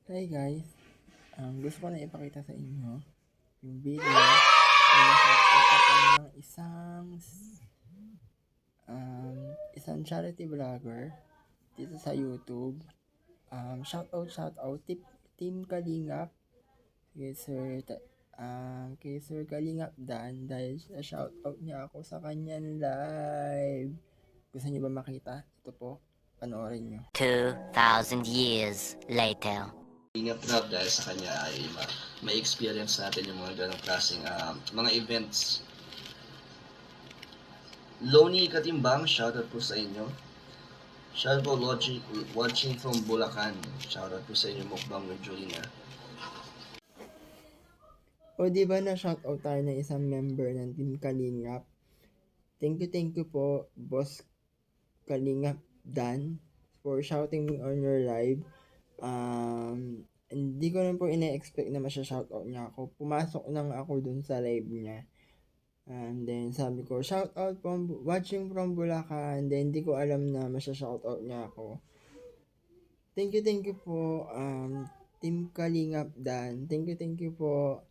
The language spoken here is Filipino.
Hi guys, gusto ko na ipakita sa inyo yung video na nasa-shoutout ako ng isang charity vlogger dito sa YouTube. Shoutout, Team Kalingap kay Sir Kalingap Dan dahil sa shoutout niya ako sa kanyang live. Gusto niyo ba makita? Ito po, panoorin niyo. 2,000 years later. Ingat Rap dahil sa kanya ay may experience natin yung mga ganong klaseng mga events. Loni Katimbang, shoutout po sa inyo. Shoutout po watching from Bulacan. Shoutout po sa inyo mukbang with Julina. O di ba na shoutout tayo ng isang member ng Team Kalingap? Thank you po, Boss Kalingap Dan, for shouting me on your live. Hindi ko rin po ina-expect na masya-shoutout niya ako. Pumasok lang ako dun sa live niya. And then sabi ko, shoutout from watching from Bulacan. Then hindi ko alam na masya-shoutout niya ako. Thank you po, Team Kalingap Dan. Thank you po.